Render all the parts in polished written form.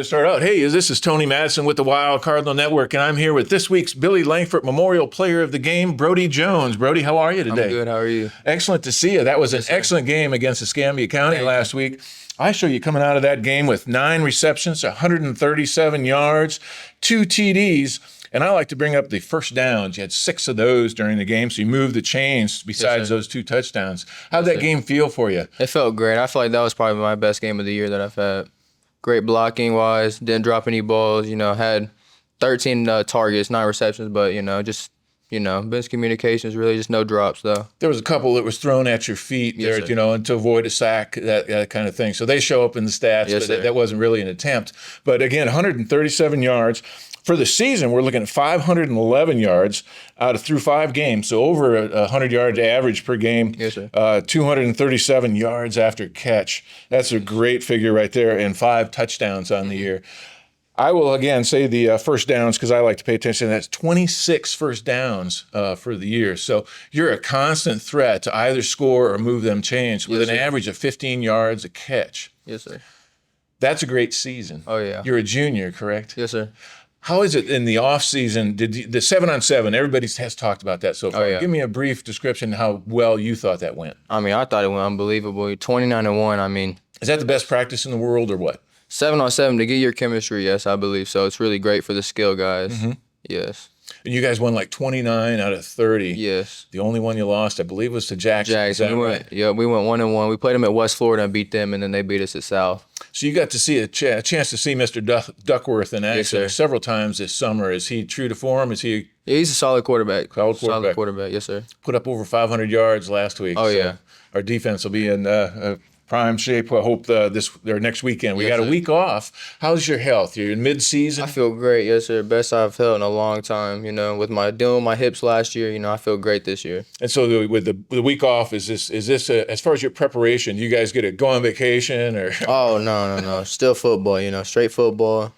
to start out. Hey, this is Tony Madison with the Wild Cardinal Network, and I'm here with this week's Billy Lankford Memorial Player of the Game, Brody Jones. Brody, how are you today? I'm good. How are you? Excellent to see you. That was an excellent game against Escambia County last week. I show you coming out of that game with 9 receptions, 137 yards, 2 TDs. And I like to bring up the first downs. You had 6 of those during the game, so you moved the chains besides those 2 touchdowns. How'd that game feel for you? It felt great. I feel like that was probably my best game of the year that I've had. Great blocking-wise, didn't drop any balls, had 13 targets, 9 receptions, but, miscommunications, really just no drops, though. There was a couple that was thrown at your feet there, and to avoid a sack, that kind of thing. So they show up in the stats, but that wasn't really an attempt. But, again, 137 yards. For the season, we're looking at 511 yards through 5 games, so over 100 yards average per game. Yes, sir. 237 yards after catch. That's a great figure right there, and 5 touchdowns on the year. I will again say the first downs because I like to pay attention. That's 26 first downs for the year. So you're a constant threat to either score or move them chains with an average of 15 yards a catch. Yes, sir. That's a great season. Oh, yeah. You're a junior, correct? Yes, sir. How is it in the off season? The 7-on-7? Everybody has talked about that so far. Oh, yeah. Give me a brief description how well you thought that went. I thought it went unbelievable. 29-1. Is that the best practice in the world or what? 7-on-7 to get your chemistry. Yes, I believe so. It's really great for the skill guys. Mm-hmm. Yes. And you guys won like 29 out of 30. Yes. The only one you lost, I believe, was to Jackson. Jackson. We went 1-1. We played them at West Florida and beat them, and then they beat us at South. So you got to see a chance to see Mr. Duckworth in action several times this summer. Is he true to form? Is he? Yeah, he's a solid quarterback. Solid quarterback. Yes, sir. Put up over 500 yards last week. Oh, yeah. Our defense will be in prime shape. I hope next weekend. We got a week off. How's your health? You're in mid-season? I feel great, yes, sir. Best I've felt in a long time. With dealing with my hips last year, I feel great this year. And so with the week off, is this as far as your preparation? You guys get to go on vacation or? Oh no, still football. Straight football.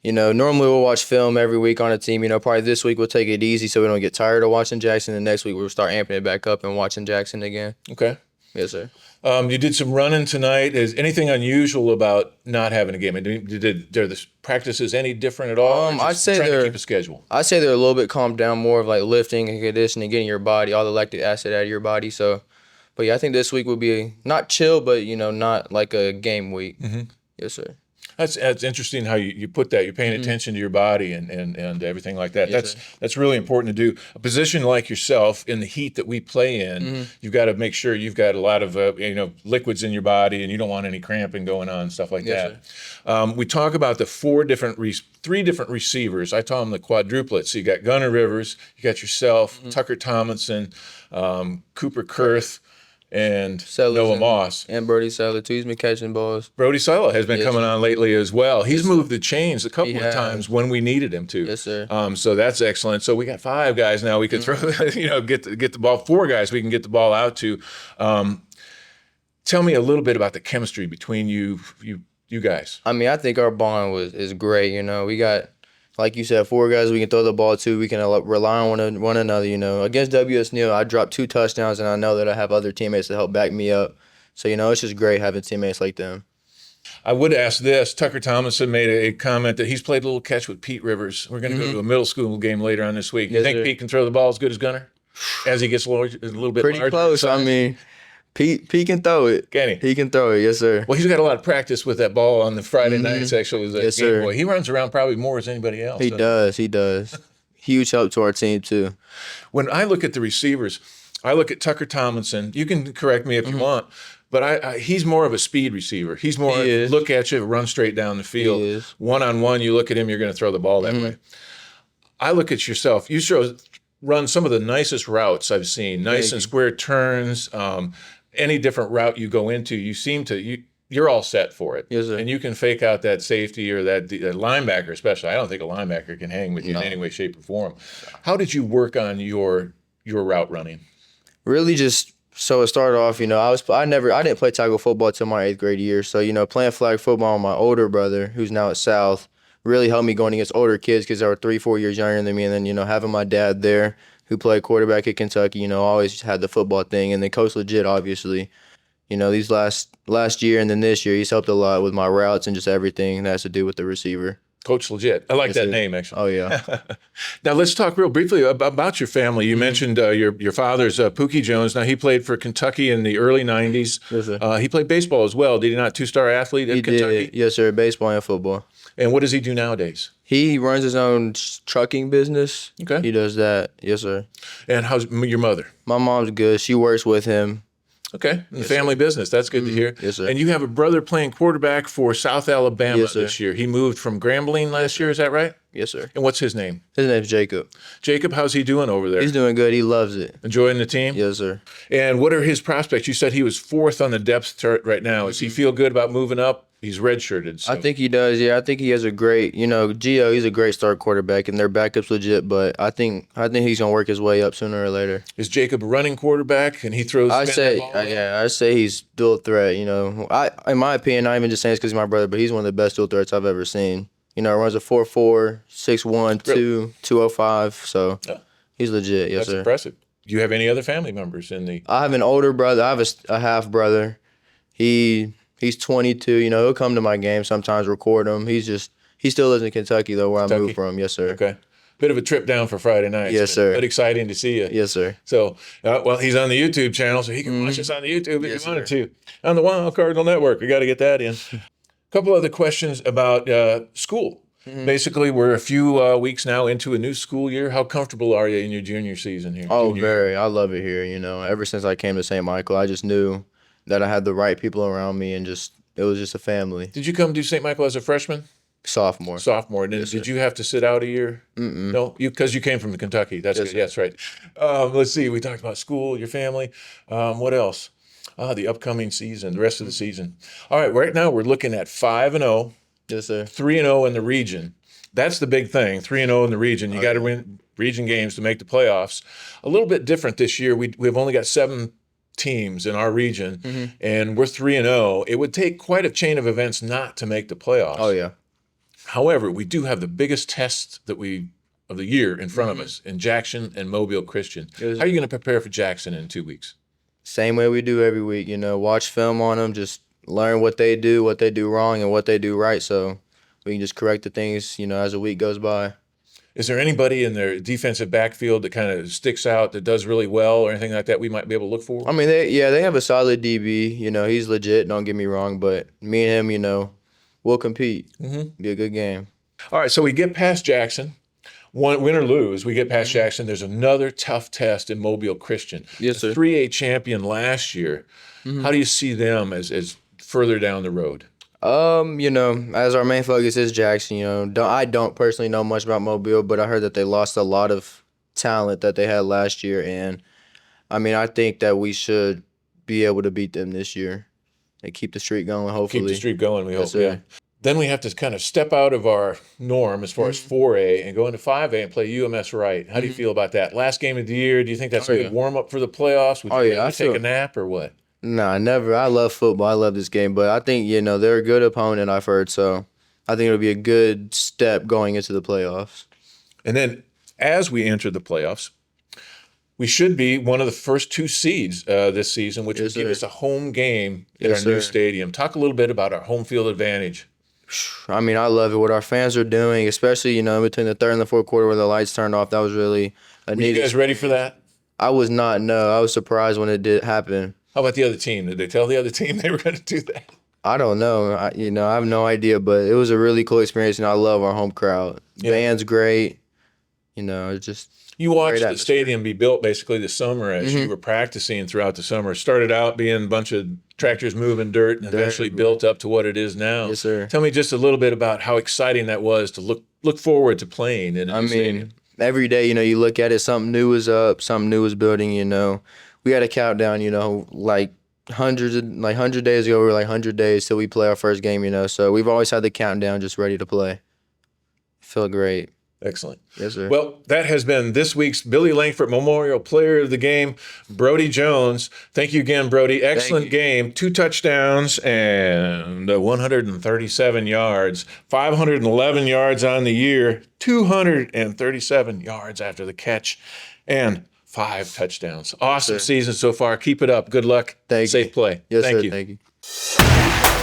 Normally we'll watch film every week on a team. Probably this week we'll take it easy so we don't get tired of watching Jackson. And next week we'll start amping it back up and watching Jackson again. Okay. Yes, sir. You did some running tonight. Is anything unusual about not having a game? Are the practices any different at all? I'd say trying to keep a schedule. I'd say they're a little bit calmed down, more of like lifting and conditioning, getting your body, all the lactic acid out of your body. So, but yeah, I think this week will be not chill, but not like a game week. Mm-hmm. Yes, sir. That's interesting how you put that. You're paying attention to your body and everything like that. Yes, that's really important to do. A position like yourself in the heat that we play in, you've got to make sure you've got a lot of liquids in your body and you don't want any cramping going on, stuff like that. We talk about the 3 different receivers. I call them the quadruplets. So you got Gunnar Rivers, you got yourself, Tucker Tomlinson, Cooper Kurth, and Noah Moss. And Brody Sella, too. He's been catching balls. Brody Sella has been coming on lately as well. He's moved the chains a couple of times when we needed him to. Yes, sir. So that's excellent. So we got 5 guys now we can throw, get the ball. 4 guys we can get the ball out to. Tell me a little bit about the chemistry between you guys. I think our bond is great. We got, like you said, 4 guys we can throw the ball to. We can rely on one another. Against W.S. Neal, I dropped 2 touchdowns, and I know that I have other teammates to help back me up. So, it's just great having teammates like them. I would ask this. Tucker Tomlinson made a comment that he's played a little catch with Pete Rivers. We're going to go to a middle school game later on this week. You think Pete can throw the ball as good as Gunnar as he gets a little bit pretty larger? Close. Pete can throw it. Can he? He can throw it, yes, sir. Well, he's got a lot of practice with that ball on the Friday nights, actually. Yes, sir. Boy. He runs around probably more as anybody else. He does. Huge help to our team, too. When I look at the receivers, I look at Tucker Tomlinson. You can correct me if you want, but he's more of a speed receiver. He's more look at you, run straight down the field. He is. One-on-one, you look at him, you're going to throw the ball that way. I look at yourself. You run some of the nicest routes I've seen, nice and square turns, any different route you go into, you're all set for it. Yes, sir. And you can fake out that safety or that linebacker especially. I don't think a linebacker can hang with you in any way, shape, or form. How did you work on your route running? Really just, so it started off, I didn't play tackle football till my 8th grade year. So, playing flag football with my older brother, who's now at South, really helped me going against older kids because they were 3-4 years younger than me. And then, having my dad there who played quarterback at Kentucky, always had the football thing. And then Coach Legit, obviously. these last year and then this year, he's helped a lot with my routes and just everything that has to do with the receiver. Coach Legit. I like that name, actually. Oh, yeah. Now, let's talk real briefly about your family. You mentioned your father's Pookie Jones. Now, he played for Kentucky in the early 90s. Yes, sir. He played baseball as well. Did he not? Two-star athlete at Kentucky? Did. Yes, sir. Baseball and football. And what does he do nowadays? He runs his own trucking business. Okay. He does that. Yes, sir. And how's your mother? My mom's good. She works with him. Okay, in the family business. That's good to hear. Yes, sir. And you have a brother playing quarterback for South Alabama Yes, sir. this year. He moved from Grambling last year. Is that right? Yes, sir. And what's his name? His name's Jacob. Jacob, how's he doing over there? He's doing good. He loves it. Enjoying the team? Yes, sir. And what are his prospects? You said he was 4th on the depth chart right now. Does he feel good about moving up? He's redshirted. So. I think he does. Yeah, I think he has a great. Gio. He's a great start quarterback, and their backup's legit. But I think he's gonna work his way up sooner or later. Is Jacob a running quarterback, and he throws? I say he's dual threat. In my opinion, not even just saying it's because he's my brother, but he's one of the best dual threats I've ever seen. Runs a 4.4, 6'1", 205. So he's legit. Yes, That's sir. impressive. Do you have any other family members in the? I have an older brother. I have a half brother. He's 22. He'll come to my games sometimes, record him. He still lives in Kentucky though, where I moved from. Yes, sir. Okay. Bit of a trip down for Friday night. Yes, sir. But exciting to see you. Yes, sir. So, well, he's on the YouTube channel, so he can watch us on the YouTube if he wanted to. On the Wild Cardinal Network. We got to get that in. A couple other questions about school. Basically, we're a few weeks now into a new school year. How comfortable are you in your junior season here? Oh, very. I love it here. Ever since I came to St. Michael, I just knew that I had the right people around me, and it was just a family. Did you come to St. Michael as a freshman? Sophomore. And did you have to sit out a year? No, because you came from Kentucky. That's good. Yes, right. Let's see. We talked about school, your family. What else? The upcoming season, the rest of the season. All right. Right now we're looking at 5-0. Yes, sir. 3-0 in the region. That's the big thing. 3-0 in the region. You got to win region games to make the playoffs. A little bit different this year. We've only got 7 teams in our region, and we're 3-0. It would take quite a chain of events not to make the playoffs. Oh yeah. However, we do have the biggest test of the year in front of us in Jackson and Mobile Christian. How are you going to prepare for Jackson in 2 weeks? Same way we do every week. Watch film on them, just learn what they do wrong, and what they do right, so we can just correct the things as the week goes by. Is there anybody in their defensive backfield that kind of sticks out, that does really well or anything like that we might be able to look for? I mean, they have a solid DB. He's legit, don't get me wrong, but me and him, we'll compete. Be a good game. All right, so we get past Jackson. Win or lose, we get past Jackson. There's another tough test in Mobile Christian. Yes, sir. 3A champion last year. How do you see them as further down the road? As our main focus is Jackson, I don't personally know much about Mobile, but I heard that they lost a lot of talent that they had last year, and I think that we should be able to beat them this year and keep the streak going, hopefully. Keep the streak going, we hope, sir. yeah. Then we have to kind of step out of our norm as far as 4A and go into 5A and play UMS Wright. How do you feel about that? Last game of the year, do you think that's a good warm-up for the playoffs? Would you take a nap or what? Nah, never. I love football. I love this game. But I think, they're a good opponent, I've heard. So I think it'll be a good step going into the playoffs. And then as we enter the playoffs, we should be one of the first 2 seeds this season, which would give us a home game at our new stadium. Talk a little bit about our home field advantage. I love it. What our fans are doing, especially, between the third and the fourth quarter where the lights turned off, that was really a neat. Were you guys ready for that? I was not, no. I was surprised when it did happen. How about the other team? Did they tell the other team they were going to do that? I don't know. I have no idea, but it was a really cool experience, and I love our home crowd. Yeah. Band's great. It's just you watched the stadium be built basically this summer as you were practicing throughout the summer. It started out being a bunch of tractors moving dirt and eventually built up to what it is now. Yes, sir. Tell me just a little bit about how exciting that was to look forward to playing in a new stadium. Every day, you look at it, something new is up, something new is building, We had a countdown, like 100 days ago, we were like 100 days till we play our first game, So we've always had the countdown just ready to play. Feel great. Excellent. Yes, sir. Well, that has been this week's Billy Lankford Memorial Player of the Game, Brody Jones. Thank you again, Brody. Excellent game. 2 touchdowns and 137 yards. 511 yards on the year. 237 yards after the catch. And 5 touchdowns. Awesome sir. season so far. Keep it up. Good luck. Thank you. Safe play. Yes, Thank sir. you. Thank you.